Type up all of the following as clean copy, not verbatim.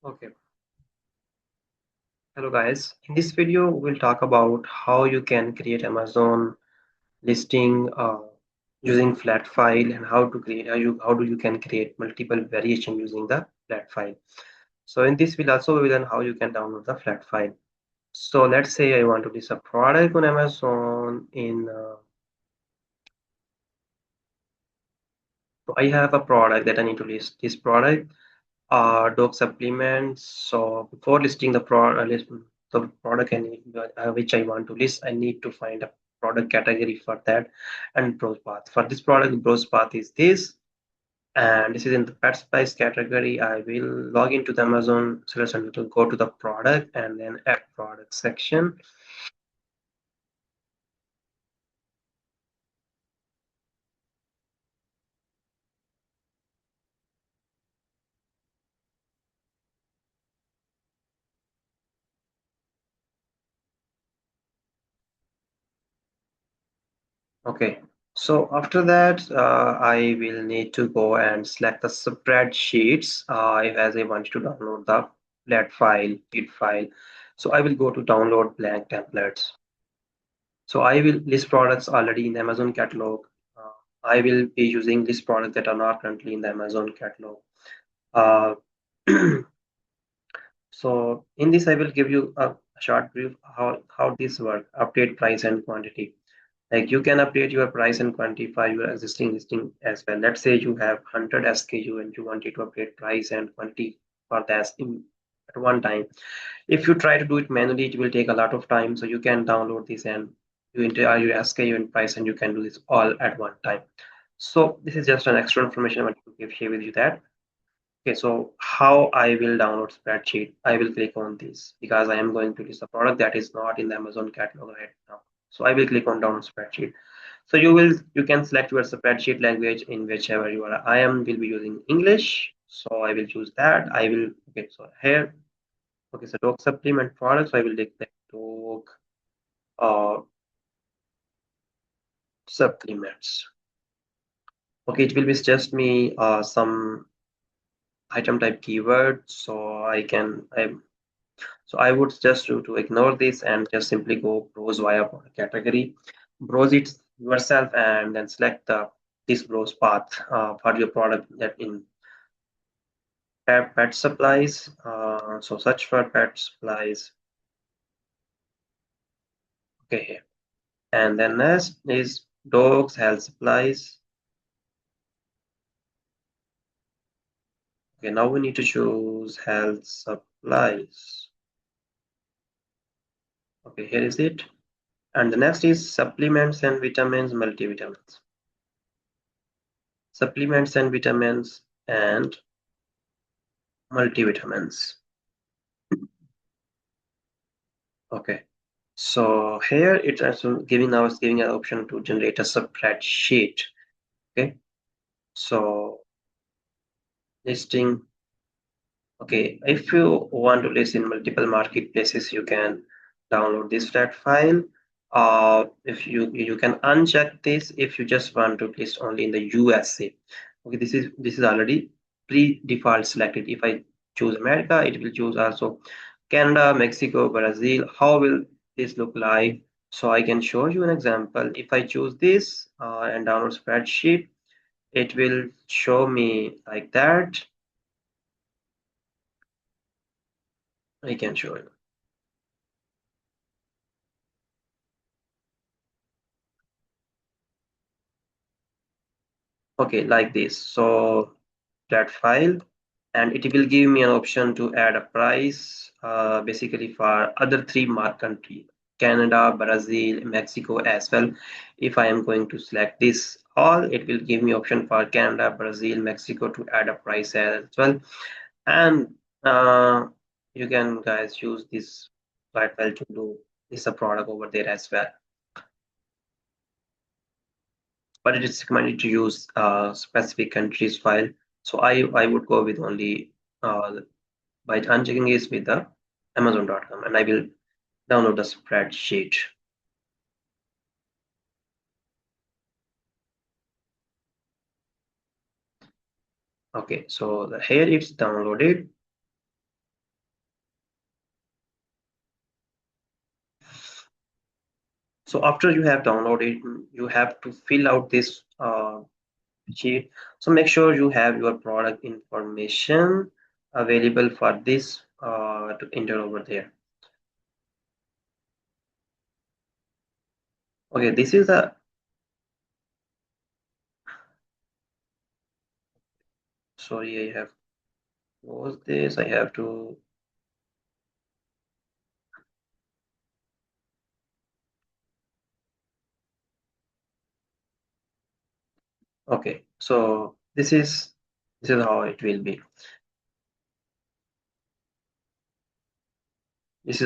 Okay, hello guys. In this video, we'll talk about how you can create Amazon listing using flat file and how to create how do you can create multiple variation using the flat file. So in this, we'll also learn how you can download the flat file. So let's say I want to list a product on Amazon so I have a product that I need to list. This product dog supplements. So before listing the product which I want to list, I need to find a product category for that and browse path. For this product, browse path is this, and this is in the pet supplies category. I will log into the Amazon Search and to go to the product and then add product section. Okay, so after that, I will need to go and select the spreadsheets as I want to download the flat file, sheet file. So I will go to download blank templates. So I will list products already in the Amazon catalog. Uh, I will be using list products that are not currently in the Amazon catalog. Uh, so in this, I will give you a short brief how this work, update price and quantity. Like you can update your price and quantify your existing listing as well. Let's say you have 100 SKU and you wanted to update price and quantity for that at one time. If you try to do it manually, it will take a lot of time. So you can download this and you enter your SKU and price and you can do this all at one time. So this is just an extra information I want to share with you that. Okay, so how I will download spreadsheet? I will click on this because I am going to list a product that is not in the Amazon catalog right now. So I will click on download spreadsheet. So you can select your spreadsheet language in whichever you are. I am will be using English, so I will choose that. I will okay. So here, okay. So dog supplement products. So I will take the dog uh, supplements. Okay, it will be just me some item type keyword. So I would just to ignore this and just simply go browse via product category, browse it yourself, and then select the this browse path for your product that in pet supplies. So search for pet supplies. Okay, here. And then next is dogs health supplies. Okay, now we need to choose health supplies. Okay, here is it. And the next is supplements and vitamins, multivitamins. Supplements and vitamins and multivitamins. Okay. So here it's also giving an option to generate a spreadsheet. Okay. So listing. Okay, if you want to list in multiple marketplaces, you can download this flat file. If you can uncheck this if you just want to list only in the USA. Okay, this is already pre-default selected. If I choose America, it will choose also Canada, Mexico, Brazil. How will this look like? So I can show you an example. If I choose this and download spreadsheet, it will show me like that. I can show you. Okay, like this. So that file, and it will give me an option to add a price, basically for other three mark country, Canada, Brazil, Mexico as well. If I am going to select this all, it will give me option for Canada, Brazil, Mexico to add a price as well. And you can guys use this file to do this a product over there as well. But it is recommended to use specific countries file. So I would go with only by unchecking is with the Amazon.com, and I will download the spreadsheet. Okay, so here it's downloaded. So after you have downloaded, you have to fill out this sheet. So make sure you have your product information available for this to enter over there. Okay, this is a, sorry, I have closed this. I have to, okay, so this is how it will be. This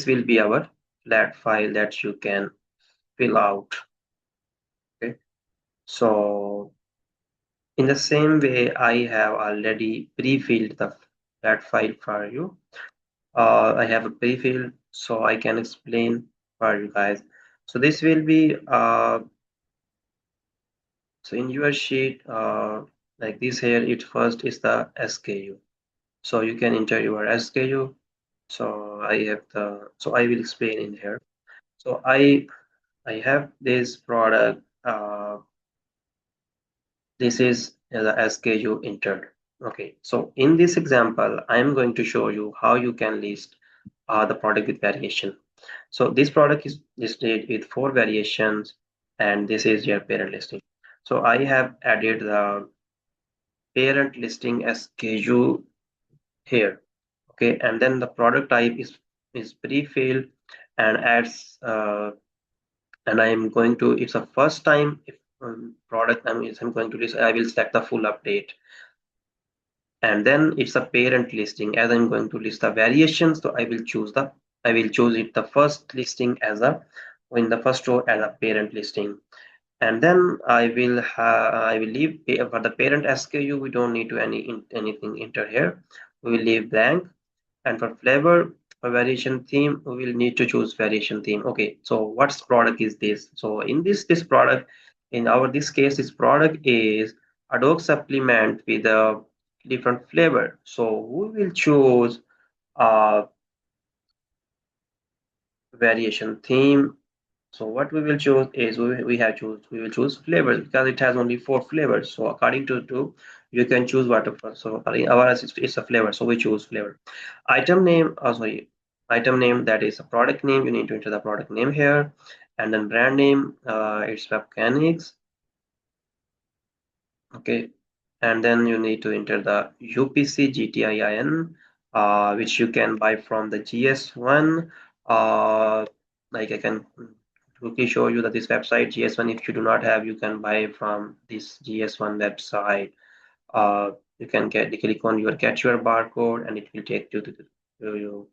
will be our flat file that you can fill out. Okay, so in the same way, I have already pre-filled the flat file for you. I have a pre-filled, so I can explain for you guys. So this will be so in your sheet, like this here, it first is the SKU. So you can enter your SKU. So I will explain in here. So I have this product. This is the SKU entered. Okay, so in this example, I'm going to show you how you can list the product with variation. So this product is listed with 4 variations, and this is your parent listing. So I have added the parent listing SKU here. Okay, and then the product type is pre-filled and adds and I am going to, it's a first time if product I'm going to list, I will select the full update, and then it's a parent listing. As I'm going to list the variations, so I will choose it the first listing as a, in the first row as a parent listing, and then I will leave for the parent SKU. We don't need to anything enter here. We will leave blank, and for flavor, for variation theme, we will need to choose variation theme. Okay, so what's product is this? So in this product, in our this case, this product is a dog supplement with a different flavor. So we will choose variation theme. So what we will choose is we will choose flavors because it has only 4 flavors. So according to you can choose whatever. So in our it's a flavor, so we choose flavor. Item name, sorry, item name, that is a product name. You need to enter the product name here, and then brand name. It's Mechanics. Okay, and then you need to enter the UPC GTIN, which you can buy from the GS1. Like I can quickly show you that this website GS1, if you do not have, you can buy from this GS1 website. You can click on your get your barcode, and it will take you to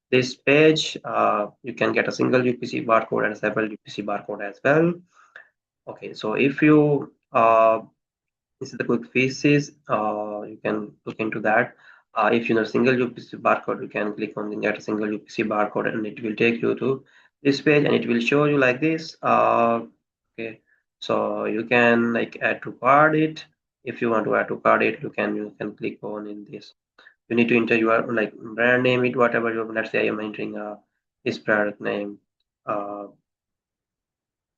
this page. You can get a single UPC barcode and several UPC barcode as well. Okay, so if you this is the quick fixes. You can look into that. If you know single UPC barcode, you can click on the get a single UPC barcode, and it will take you to this page, and it will show you like this. Okay, so you can like add to cart it. If you want to add to cart it, you can click on in this. You need to enter your like brand name, it whatever you, let's say I am entering this product name, uh,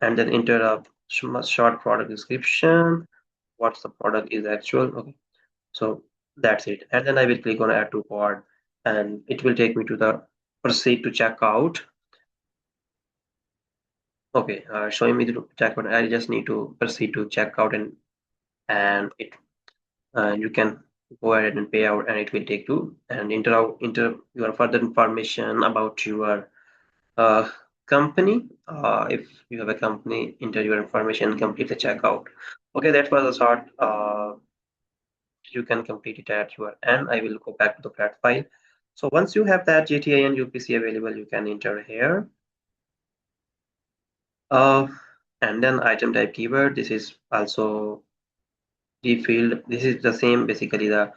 and then enter a short product description. What's the product is actual. Okay, so that's it, and then I will click on add to cart, and it will take me to the proceed to checkout. Okay, showing me the checkout. I just need to proceed to checkout, and it you can go ahead and pay out, and it will take you and enter your further information about your uh, company. If you have a company, enter your information, complete the checkout. Okay, that was a short. You can complete it at your end. I will go back to the flat file. So once you have that GTIN UPC available, you can enter here. Uh, and then item type keyword. This is also the field. This is the same, basically the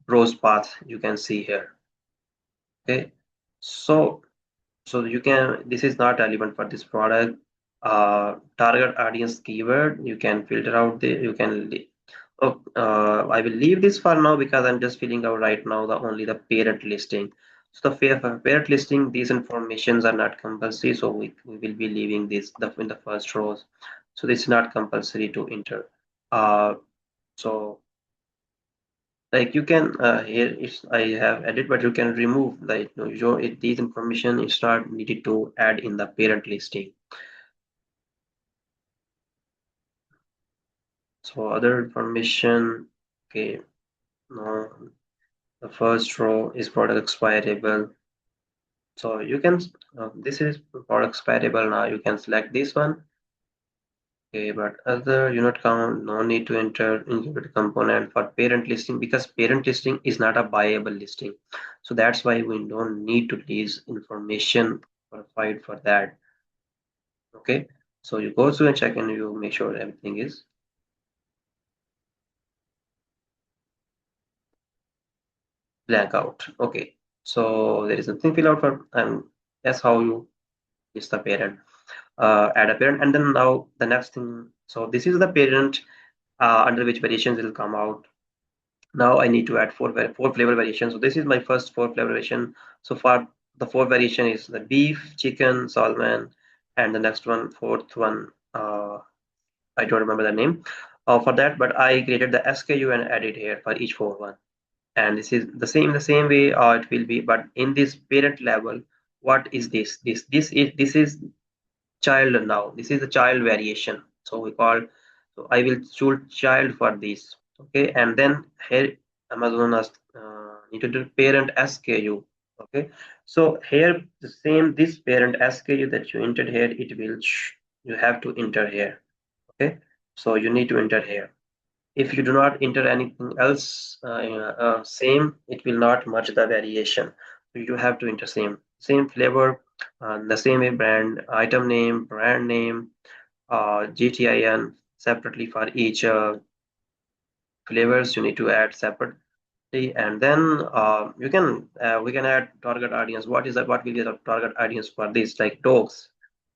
browse path you can see here. Okay, so you can, this is not relevant for this product. Target audience keyword, you can filter out the, you can I will leave this for now because I'm just filling out right now the only the parent listing. So the parent listing, these informations are not compulsory, so we will be leaving this in the first rows. So this is not compulsory to enter. So like you can here it's I have added, but you can remove the these information is not needed to add in the parent listing. So other information, okay, no, the first row is product expirable. So you can this is product expirable. Now you can select this one. Okay, but other unit count, no need to enter included component for parent listing because parent listing is not a buyable listing. So that's why we don't need to list information provide for that. Okay, so you go through and check and you make sure everything is blank out. Okay, so there is nothing fill out for and that's how you list the parent, add a parent, and then now the next thing. So this is the parent under which variations will come out. Now I need to add four flavor variations. So this is my first four flavor variation. So far the four variation is the beef, chicken, salmon, and the next one, fourth one, I don't remember the name for that, but I created the SKU and added here for each four one. And this is the same way it will be, but in this parent level, what is this? This is child now. This is a child variation. So we call, so I will choose child for this. Okay, and then here Amazon has need to do parent SKU. Okay, so here the same this parent SKU that you entered here, it will you have to enter here. Okay, so you need to enter here. If you do not enter anything else same, it will not match the variation. So you have to enter same flavor, the same way brand, item name, brand name, GTIN separately for each flavors. You need to add separately, and then you can we can add target audience. What is that? What will be the target audience for this? Like dogs.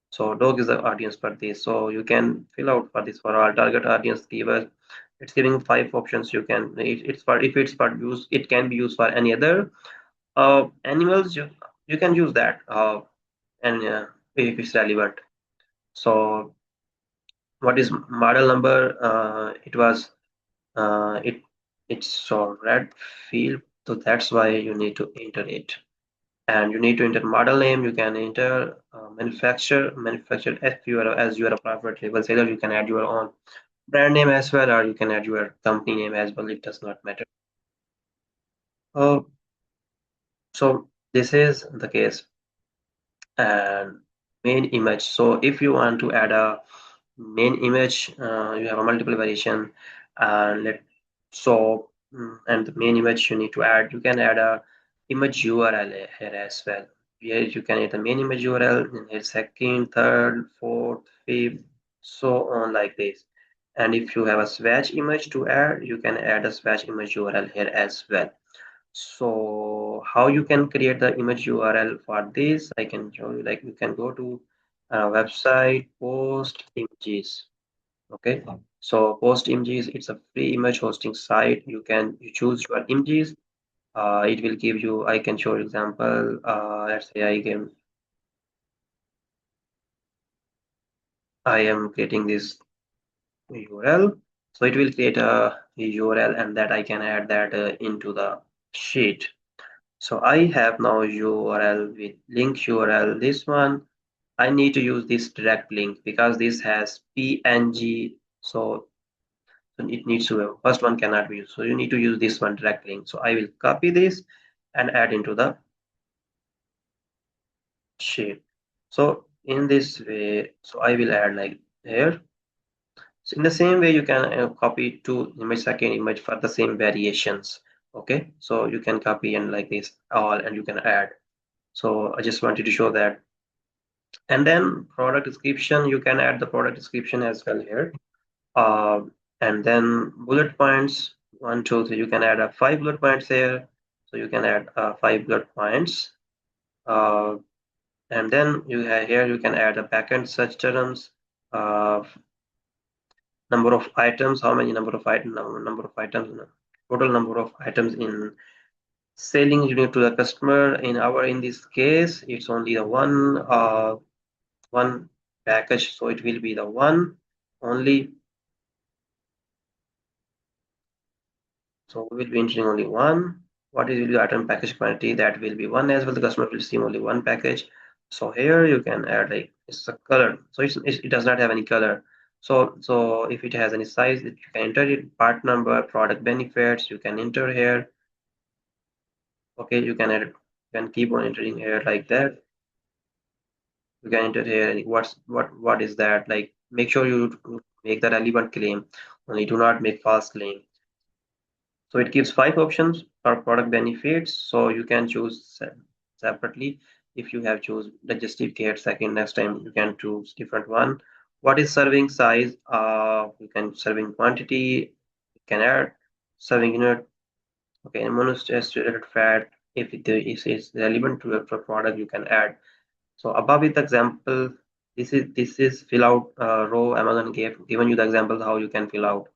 So dog is the audience for this. So you can fill out for this for all target audience keyword. It's giving five options. You can it's for if it's for use, it can be used for any other animals. You can use that and if it's relevant. So what is model number? It was it it's so red field. So that's why you need to enter it. And you need to enter model name. You can enter manufacturer if you are as you are a private label seller. You can add your own brand name as well, or you can add your company name as well. It does not matter. uh, so this is the case. And main image, so if you want to add a main image, you have a multiple variation, and and the main image you need to add, you can add a image URL here as well. Here you can add the main image URL in here, second, third, fourth, fifth, so on like this. And if you have a swatch image to add, you can add a swatch image URL here as well. So how you can create the image URL for this, I can show you. Like you can go to website, post images. Okay, so post images, it's a free image hosting site. You choose your images. It will give you, I can show you example. Let's say I am creating this URL. So it will create a URL, and that I can add that into the sheet. So I have now URL with link URL. This one, I need to use this direct link because this has PNG. So it needs to, first one cannot be used. So you need to use this one direct link. So I will copy this and add into the sheet. So in this way, so I will add like here. So in the same way, you can copy two image, second image for the same variations. Okay, so you can copy and like this all, and you can add. So I just wanted to show that. And then product description, you can add the product description as well here. Uh, and then bullet points, one, two, three, you can add five bullet points here. So you can add five bullet points. Uh, and then you have here, you can add a backend search terms, uh, number of items, how many number of items, total number of items in selling unit to the customer. In this case, it's only the one package, so it will be the one only. So we will be entering only one. What is the item package quantity? That will be one as well. The customer will see only one package. So here you can add like it's a color. So it does not have any color. So if it has any size, you can enter it. Part number, product benefits, you can enter here. Okay, you can add. You can keep on entering here like that. You can enter here. What is that? Like make sure you make the relevant claim. Only do not make false claim. So it gives five options for product benefits. So you can choose separately. If you have choose the justificate second, next time you can choose different one. What is serving size? You can serving quantity. You can add serving unit. Okay, monosaturated fat. If it is relevant to your product, you can add. So above with the example, this is fill out row. Amazon gave given you the example how you can fill out.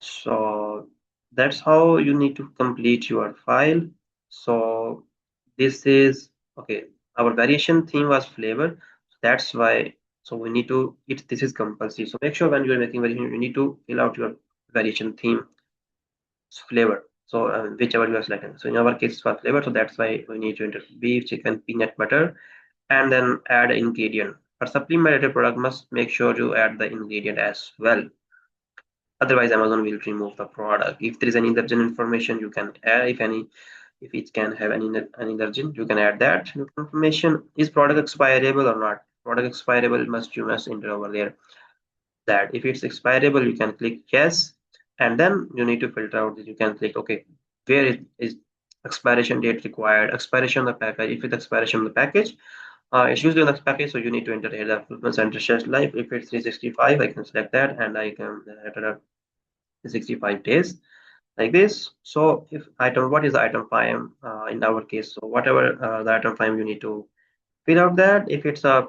So that's how you need to complete your file. So this is okay. Our variation theme was flavor. That's why. So we need to. This is compulsory. So make sure when you are making variation, you need to fill out your variation theme flavor. So whichever you are selecting. So in our case, for flavor. So that's why we need to enter beef, chicken, peanut butter, and then add ingredient. For supplementary product, must make sure you add the ingredient as well. Otherwise, Amazon will remove the product. If there is any urgent information, you can add. If it can have any urgent, you can add that information. Is product expirable or not? Product expirable you must enter over there. That if it's expirable, you can click yes, and then you need to filter out. You can click okay. Where is expiration date required? Expiration of the package. If it's expiration of the package, it's usually on the package, so you need to enter here the fulfillment center shelf life. If it's 365, I can select that, and I can enter 65 days like this. So if item, what is the item five in our case? So whatever the item five, you need to fill out that. If it's a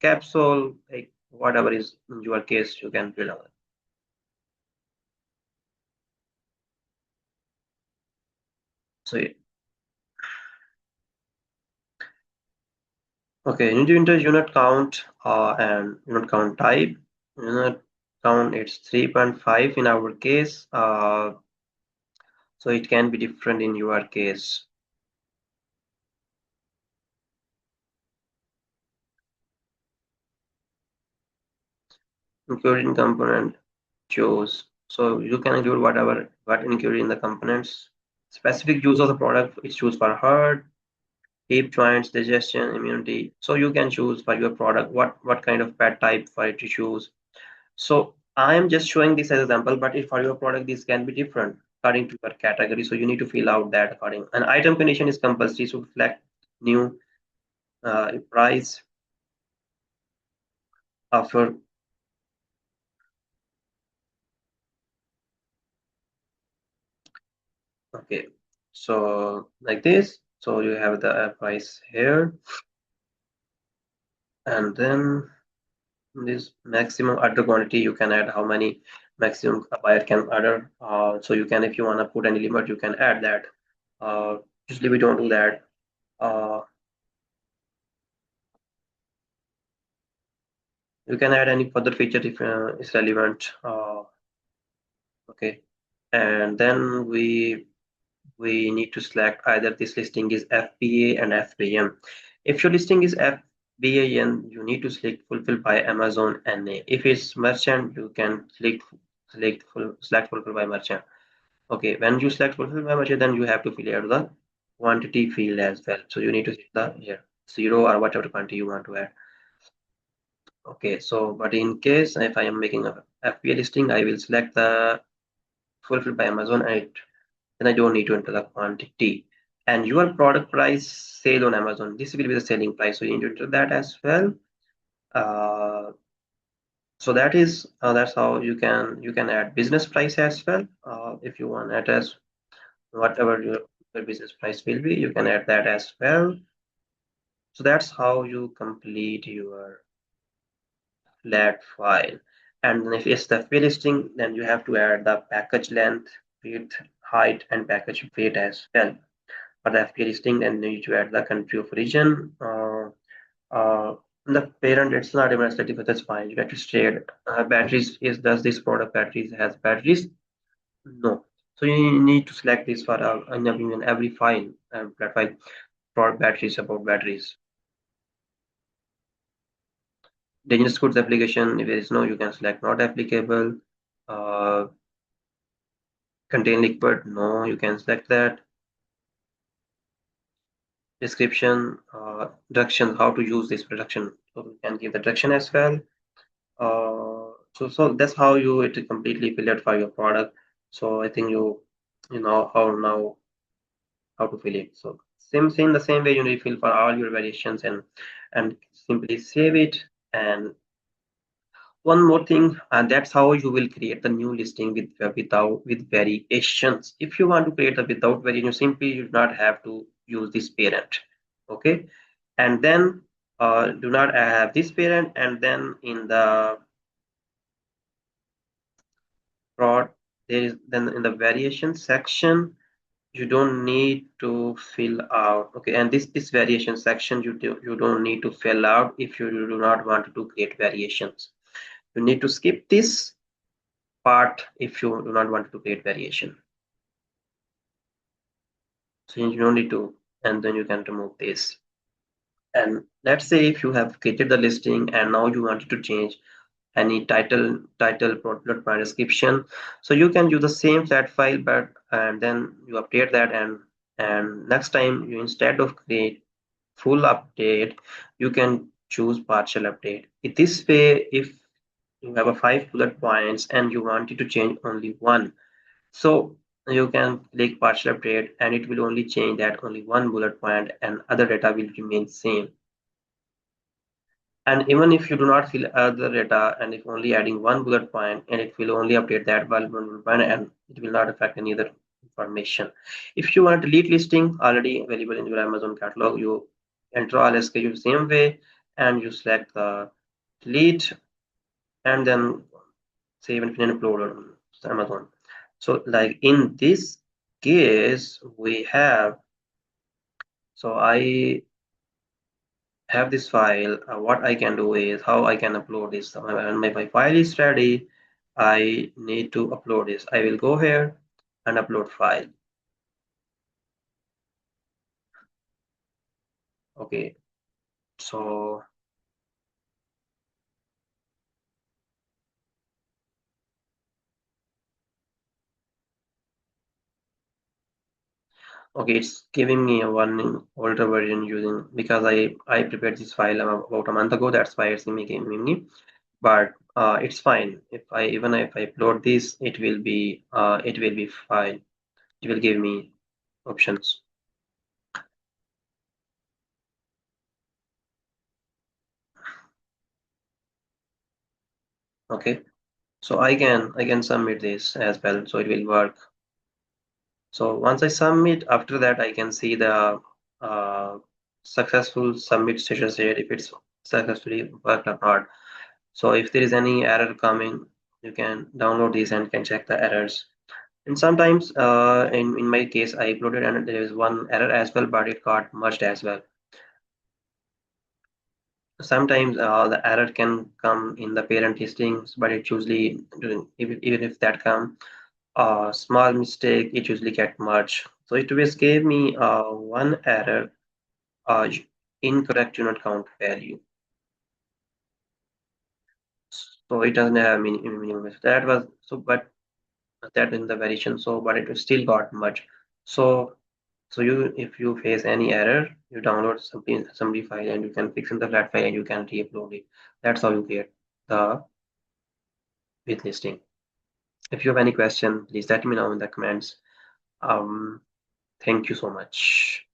capsule, like whatever is in your case, you can fill out. So okay, you need to enter unit count and unit count type. Unit count, it's 3.5 in our case. So it can be different in your case. Including component, choose. So you can include what included in the components. Specific use of the product is choose for heart, hip, joints, digestion, immunity. So you can choose for your product what kind of pad type for it to choose. So I am just showing this as an example, but if for your product this can be different according to your category. So you need to fill out that according. An item condition is compulsory, so select new price offer. Okay, so like this. So you have the price here, and then this maximum order quantity, you can add how many maximum a buyer can order. So you can, if you want to put any limit, you can add that. Usually we don't do that. You can add any further feature if it's relevant. Okay, and then we need to select either this listing is FBA and FBM. If your listing is FBAN, you need to select fulfilled by Amazon NA. If it's merchant, you can select fulfilled by merchant. Okay, when you select fulfilled by merchant, then you have to fill out the quantity field as well. So you need to set the here zero or whatever quantity you want to add. Okay, so but in case if I am making a FBA listing, I will select the fulfilled by Amazon, and then I don't need to enter the quantity. And your product price sale on Amazon, this will be the selling price. So you need to enter that as well. Uh, so that's how you can add business price as well. If you want that as whatever your business price will be, you can add that as well. So that's how you complete your flat file. And then if it's the free listing, then you have to add the package length, width, height, and package weight as well. for the FBA listing, then you need to add the country of origin. Uh, the parent, it's not even static, but that's fine. You have to state batteries. Does this product batteries has batteries? No. So you need to select this for in every file, flat file for batteries, about batteries. Dangerous goods application, if there is no, you can select not applicable. Uh, Contain liquid, no, you can select that. Description, direction, how to use this production. So you can give the direction as well. So that's how you it completely fill it for your product. So I think you know how to fill it. So same the same way you need to fill for all your variations and simply save it. And one more thing, and that's how you will create the new listing with variations. If you want to create the without variation, you simply do not have to use this parent. Okay, and then do not have this parent, and then in the prod there is then in the variation section you don't need to fill out. Okay, and this variation section you don't need to fill out if you do not want to create variations. You need to skip this part if you do not want to create variation. So you don't need to, and then you can remove this. And let's say if you have created the listing and now you wanted to change any title product by description, so you can use the same flat file, but and then you update that, and next time you, instead of create full update, you can choose partial update. In this way, if you have a 5 bullet points and you wanted to change only one, so you can click partial update and it will only change that only one bullet point and other data will remain same. And even if you do not fill other data and if only adding one bullet point, and it will only update that one bullet point and it will not affect any other information. If you want delete listing already available in your Amazon catalog, you enter all SKU same way and you select the delete and then save and upload on Amazon. So like in this case, we have, so I have this file. What I can do is how I can upload this. So when my file is ready, I need to upload this. I will go here and upload file. Okay, so okay, it's giving me a warning older version using because I prepared this file about a month ago. That's why it's giving me. But it's fine. If I even if I upload this, it will be fine. It will give me options. Okay, so I can submit this as well, so it will work. So once I submit, after that I can see the successful submit status here if it's successfully worked or not. So if there is any error coming, you can download these and can check the errors. And sometimes in my case I uploaded and there is one error as well, but it got merged as well. Sometimes the error can come in the parent listings, but it usually even if that come a small mistake, it usually get merged. So it always gave me one error, uh, incorrect unit count value. So it doesn't have minimum. That was so, but that in the variation. So, but it still got merged. So, so you if you face any error, you download somebody file and you can fix in the flat file and you can re-upload it. That's how you get the with listing. If you have any question, please let me know in the comments. Thank you so much.